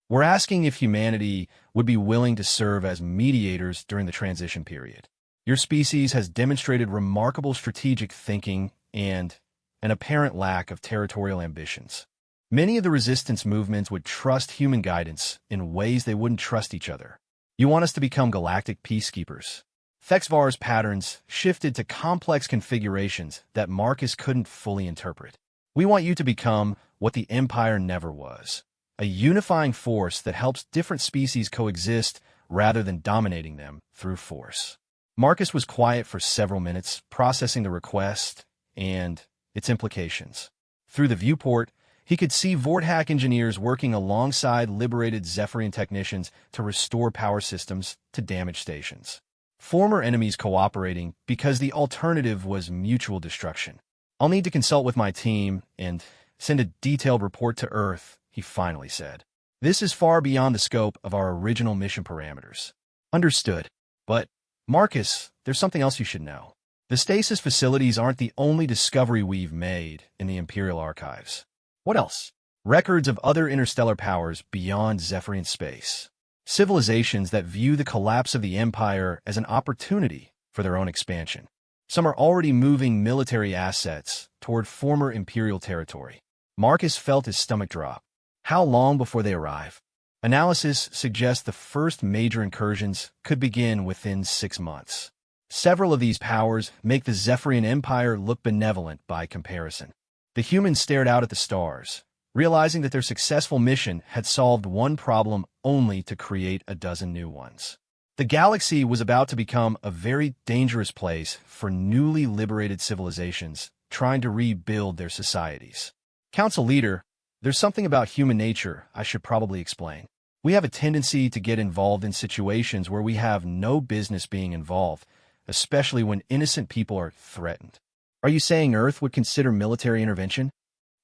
We're asking if humanity would be willing to serve as mediators during the transition period. Your species has demonstrated remarkable strategic thinking and an apparent lack of territorial ambitions. Many of the resistance movements would trust human guidance in ways they wouldn't trust each other. You want us to become galactic peacekeepers. Thexvar's patterns shifted to complex configurations that Marcus couldn't fully interpret. We want you to become what the Empire never was, a unifying force that helps different species coexist rather than dominating them through force. Marcus was quiet for several minutes, processing the request and its implications. Through the viewport, he could see Vorthack engineers working alongside liberated Zephyrian technicians to restore power systems to damaged stations. Former enemies cooperating because the alternative was mutual destruction. I'll need to consult with my team and send a detailed report to Earth, he finally said. This is far beyond the scope of our original mission parameters. Understood. But Marcus, there's something else you should know. The stasis facilities aren't the only discovery we've made in the Imperial archives. What else? Records of other interstellar powers beyond Zephyrian space. Civilizations that view the collapse of the Empire as an opportunity for their own expansion. Some are already moving military assets toward former Imperial territory. Marcus felt his stomach drop. How long before they arrive? Analysis suggests the first major incursions could begin within 6 months. Several of these powers make the Zephyrian Empire look benevolent by comparison. The humans stared out at the stars, realizing that their successful mission had solved one problem only to create a dozen new ones. The galaxy was about to become a very dangerous place for newly liberated civilizations trying to rebuild their societies. Council leader, there's something about human nature I should probably explain. We have a tendency to get involved in situations where we have no business being involved, especially when innocent people are threatened. Are you saying Earth would consider military intervention?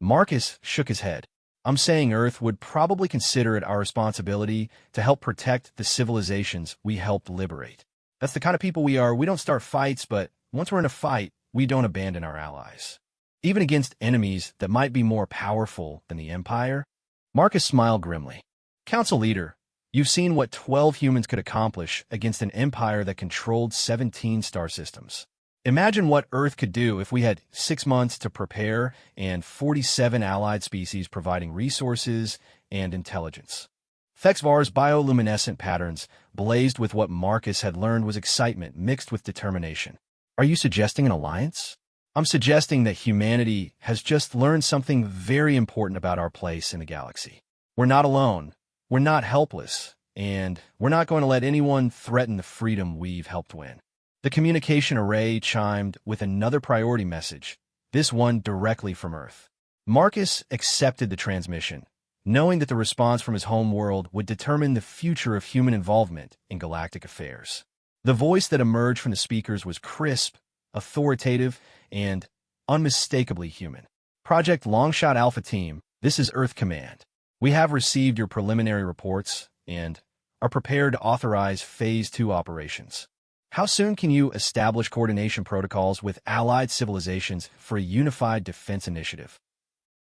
Marcus shook his head. I'm saying Earth would probably consider it our responsibility to help protect the civilizations we helped liberate. That's the kind of people we are. We don't start fights, but once we're in a fight, we don't abandon our allies. Even against enemies that might be more powerful than the Empire? Marcus smiled grimly. Council leader, you've seen what 12 humans could accomplish against an empire that controlled 17 star systems. Imagine what Earth could do if we had 6 months to prepare and 47 allied species providing resources and intelligence. Thexvar's bioluminescent patterns blazed with what Marcus had learned was excitement mixed with determination. Are you suggesting an alliance? I'm suggesting that humanity has just learned something very important about our place in the galaxy. We're not alone, we're not helpless, and we're not going to let anyone threaten the freedom we've helped win. The communication array chimed with another priority message, this one directly from Earth. Marcus accepted the transmission, knowing that the response from his home world would determine the future of human involvement in galactic affairs. The voice that emerged from the speakers was crisp, authoritative, and unmistakably human. Project Longshot Alpha Team, this is Earth Command. We have received your preliminary reports and are prepared to authorize Phase 2 operations. How soon can you establish coordination protocols with allied civilizations for a unified defense initiative?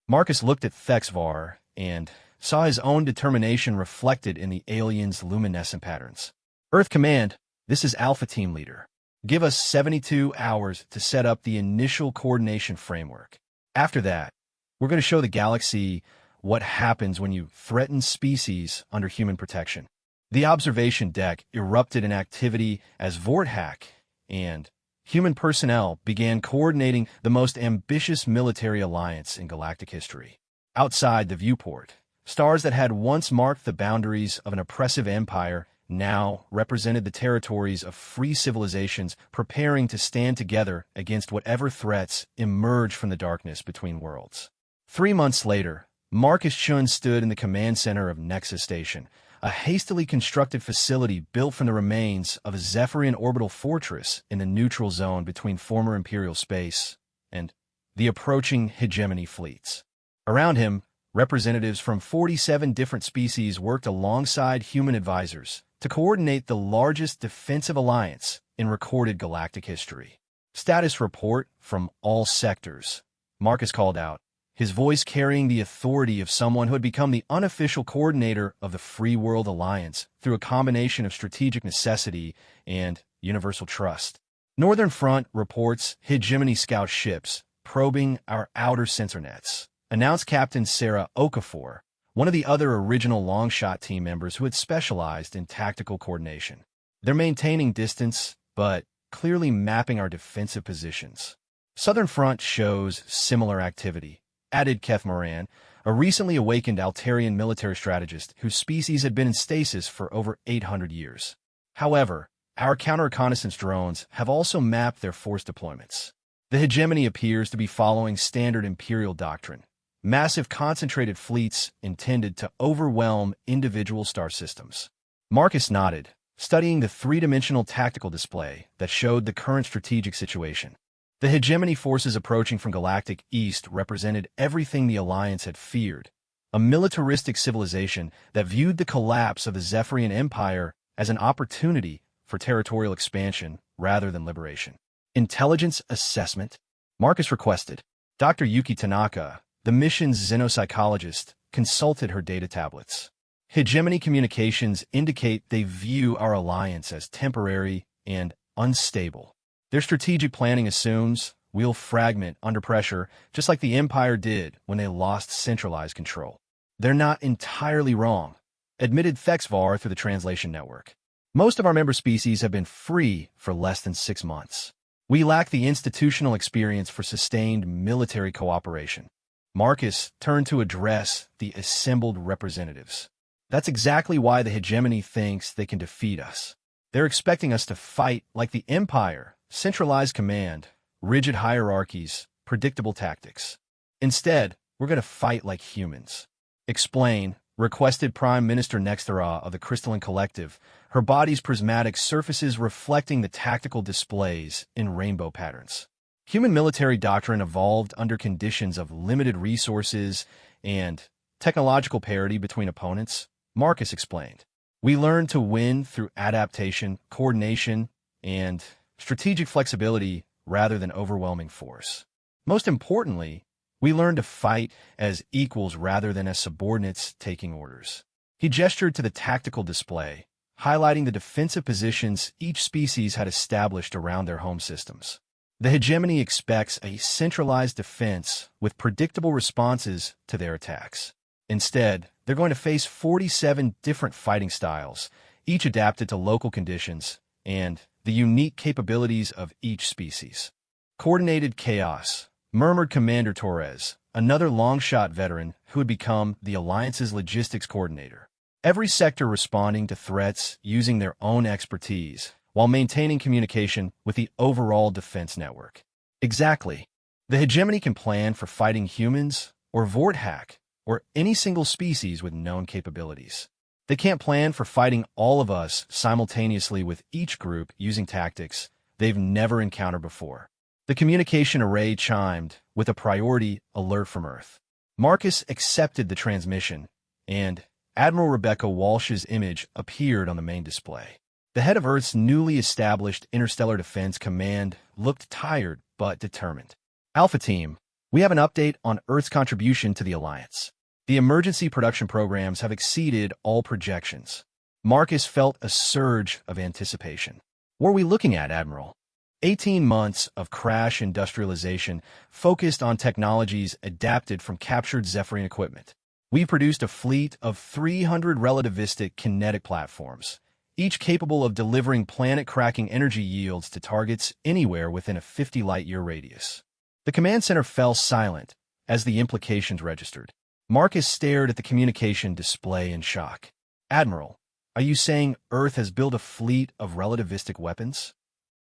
Marcus looked at Thexvar and saw his own determination reflected in the alien's luminescent patterns. Earth Command, this is Alpha Team Leader. Give us 72 hours to set up the initial coordination framework. After that, we're going to show the galaxy what happens when you threaten species under human protection. The observation deck erupted in activity as Vorthak and human personnel began coordinating the most ambitious military alliance in galactic history. Outside the viewport, stars that had once marked the boundaries of an oppressive empire now represented the territories of free civilizations preparing to stand together against whatever threats emerge from the darkness between worlds. 3 months later, Marcus Chun stood in the command center of Nexus Station, a hastily constructed facility built from the remains of a Zephyrian orbital fortress in the neutral zone between former Imperial space and the approaching hegemony fleets. Around him, representatives from 47 different species worked alongside human advisors to coordinate the largest defensive alliance in recorded galactic history. Status report from all sectors, Marcus called out, his voice carrying the authority of someone who had become the unofficial coordinator of the Free World Alliance through a combination of strategic necessity and universal trust. Northern Front reports hegemony scout ships probing our outer sensor nets, announced Captain Sarah Okafor, one of the other original Longshot team members who had specialized in tactical coordination. They're maintaining distance, but clearly mapping our defensive positions. Southern Front shows similar activity, added Keth Moran, a recently awakened Altarian military strategist whose species had been in stasis for over 800 years. However, our counter-reconnaissance drones have also mapped their force deployments. The hegemony appears to be following standard Imperial doctrine, massive concentrated fleets intended to overwhelm individual star systems. Marcus nodded, studying the three-dimensional tactical display that showed the current strategic situation. The hegemony forces approaching from galactic east represented everything the Alliance had feared, a militaristic civilization that viewed the collapse of the Zephyrian Empire as an opportunity for territorial expansion rather than liberation. Intelligence assessment, Marcus requested. Dr. Yuki Tanaka, the mission's xenopsychologist, consulted her data tablets. Hegemony communications indicate they view our alliance as temporary and unstable. Their strategic planning assumes we'll fragment under pressure, just like the Empire did when they lost centralized control. They're not entirely wrong, admitted Thexvar through the translation network. Most of our member species have been free for less than 6 months. We lack the institutional experience for sustained military cooperation. Marcus turned to address the assembled representatives. That's exactly why the hegemony thinks they can defeat us. They're expecting us to fight like the Empire, centralized command, rigid hierarchies, predictable tactics. Instead, we're going to fight like humans. Explain, requested Prime Minister Nextera of the Crystalline Collective, her body's prismatic surfaces reflecting the tactical displays in rainbow patterns. Human military doctrine evolved under conditions of limited resources and technological parity between opponents, Marcus explained. We learned to win through adaptation, coordination, and strategic flexibility rather than overwhelming force. Most importantly, we learned to fight as equals rather than as subordinates taking orders. He gestured to the tactical display, highlighting the defensive positions each species had established around their home systems. The hegemony expects a centralized defense with predictable responses to their attacks. Instead, they're going to face 47 different fighting styles, each adapted to local conditions, and the unique capabilities of each species. Coordinated chaos, murmured Commander Torres, another long-shot veteran who had become the Alliance's logistics coordinator. Every sector responding to threats using their own expertise, while maintaining communication with the overall defense network. Exactly. The hegemony can plan for fighting humans, or Vorthack, or any single species with known capabilities. They can't plan for fighting all of us simultaneously with each group using tactics they've never encountered before. The communication array chimed with a priority alert from Earth. Marcus accepted the transmission, and Admiral Rebecca Walsh's image appeared on the main display. The head of Earth's newly established Interstellar Defense Command looked tired but determined. Alpha Team, we have an update on Earth's contribution to the Alliance. The emergency production programs have exceeded all projections. Marcus felt a surge of anticipation. What are we looking at, Admiral? 18 months of crash industrialization focused on technologies adapted from captured Zephyrian equipment. We've produced a fleet of 300 relativistic kinetic platforms, each capable of delivering planet-cracking energy yields to targets anywhere within a 50 light-year radius. The command center fell silent as the implications registered. Marcus stared at the communication display in shock. Admiral, are you saying Earth has built a fleet of relativistic weapons?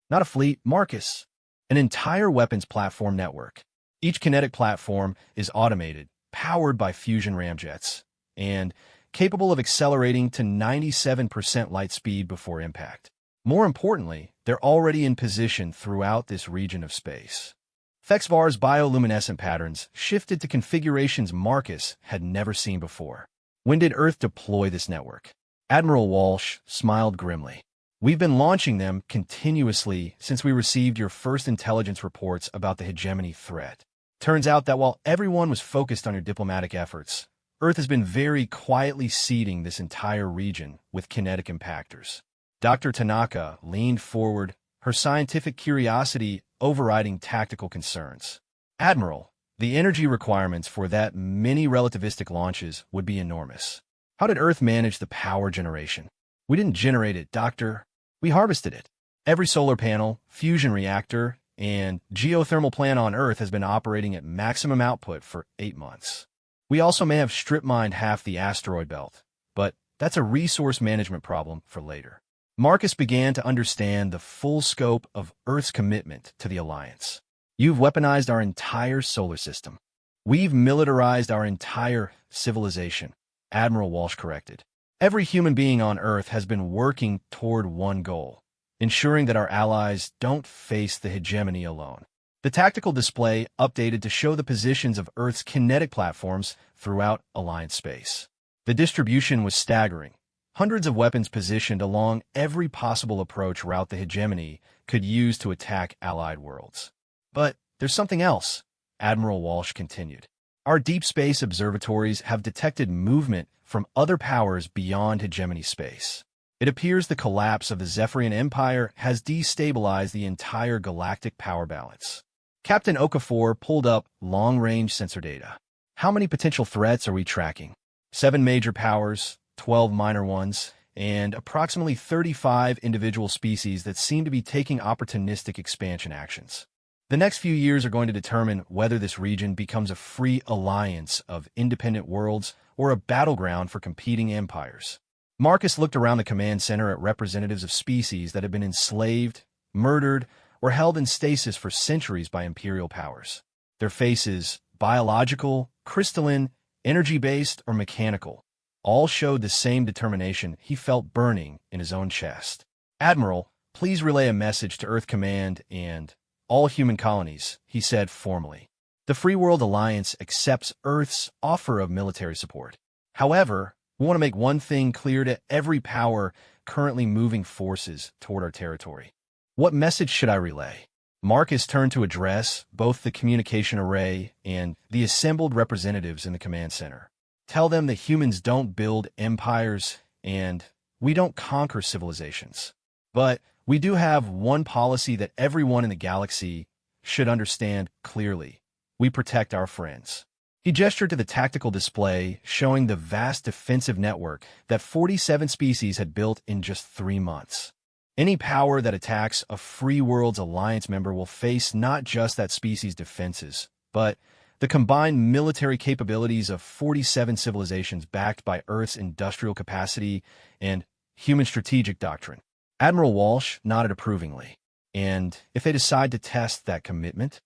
Not a fleet, Marcus. An entire weapons platform network. Each kinetic platform is automated, powered by fusion ramjets, and capable of accelerating to 97% light speed before impact. More importantly, they're already in position throughout this region of space. Fexvar's bioluminescent patterns shifted to configurations Marcus had never seen before. When did Earth deploy this network? Admiral Walsh smiled grimly. We've been launching them continuously since we received your first intelligence reports about the hegemony threat. Turns out that while everyone was focused on your diplomatic efforts, Earth has been very quietly seeding this entire region with kinetic impactors. Dr. Tanaka leaned forward, her scientific curiosity overriding tactical concerns. Admiral, the energy requirements for that many relativistic launches would be enormous. How did Earth manage the power generation? We didn't generate it, Doctor. We harvested it. Every solar panel, fusion reactor, and geothermal plant on Earth has been operating at maximum output for 8 months. We also may have strip-mined half the asteroid belt, but that's a resource management problem for later. Marcus began to understand the full scope of Earth's commitment to the Alliance. You've weaponized our entire solar system. We've militarized our entire civilization, Admiral Walsh corrected. Every human being on Earth has been working toward one goal, ensuring that our allies don't face the hegemony alone. The tactical display updated to show the positions of Earth's kinetic platforms throughout Alliance space. The distribution was staggering. Hundreds of weapons positioned along every possible approach route the hegemony could use to attack allied worlds. But there's something else, Admiral Walsh continued. Our deep space observatories have detected movement from other powers beyond hegemony space. It appears the collapse of the Zephyrian Empire has destabilized the entire galactic power balance. Captain Okafor pulled up long-range sensor data. How many potential threats are we tracking? 7 major powers, 12 minor ones, and approximately 35 individual species that seem to be taking opportunistic expansion actions. The next few years are going to determine whether this region becomes a free alliance of independent worlds or a battleground for competing empires. Marcus looked around the command center at representatives of species that had been enslaved, murdered, or held in stasis for centuries by imperial powers. Their faces, biological, crystalline, energy-based, or mechanical, all showed the same determination he felt burning in his own chest. Admiral, please relay a message to Earth Command and all human colonies, he said formally. The Free World Alliance accepts Earth's offer of military support. However, we want to make one thing clear to every power currently moving forces toward our territory. What message should I relay? Marcus turned to address both the communication array and the assembled representatives in the command center. Tell them that humans don't build empires and we don't conquer civilizations. But we do have one policy that everyone in the galaxy should understand clearly. We protect our friends. He gestured to the tactical display showing the vast defensive network that 47 species had built in just 3 months. Any power that attacks a free world's alliance member will face not just that species' defenses, but the combined military capabilities of 47 civilizations backed by Earth's industrial capacity and human strategic doctrine. Admiral Walsh nodded approvingly. And if they decide to test that commitment?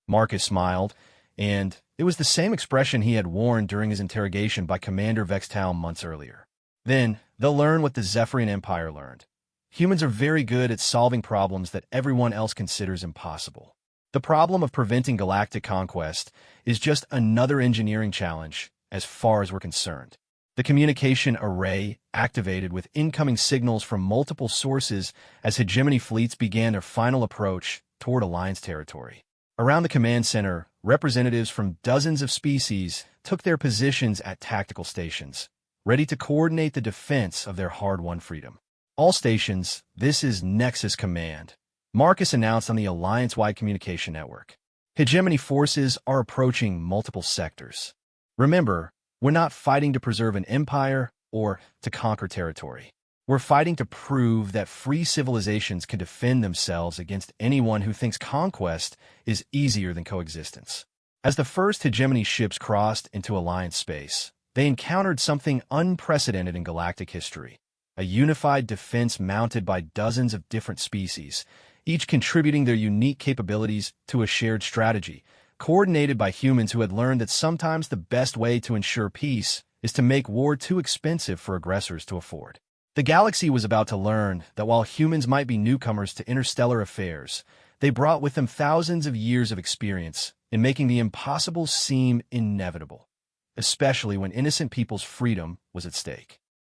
Marcus smiled, and it was the same expression he had worn during his interrogation by Commander Vextal months earlier. Then, they'll learn what the Zephyrian Empire learned. Humans are very good at solving problems that everyone else considers impossible. The problem of preventing galactic conquest is just another engineering challenge as far as we're concerned. The communication array activated with incoming signals from multiple sources as hegemony fleets began their final approach toward Alliance territory. Around the command center, representatives from dozens of species took their positions at tactical stations, ready to coordinate the defense of their hard-won freedom. All stations, this is Nexus Command, Marcus announced on the Alliance-wide communication network. Hegemony forces are approaching multiple sectors. Remember, we're not fighting to preserve an empire or to conquer territory. We're fighting to prove that free civilizations can defend themselves against anyone who thinks conquest is easier than coexistence. As the first hegemony ships crossed into Alliance space, they encountered something unprecedented in galactic history. A unified defense mounted by dozens of different species, each contributing their unique capabilities to a shared strategy, coordinated by humans who had learned that sometimes the best way to ensure peace is to make war too expensive for aggressors to afford. The galaxy was about to learn that while humans might be newcomers to interstellar affairs, they brought with them thousands of years of experience in making the impossible seem inevitable, especially when innocent people's freedom was at stake.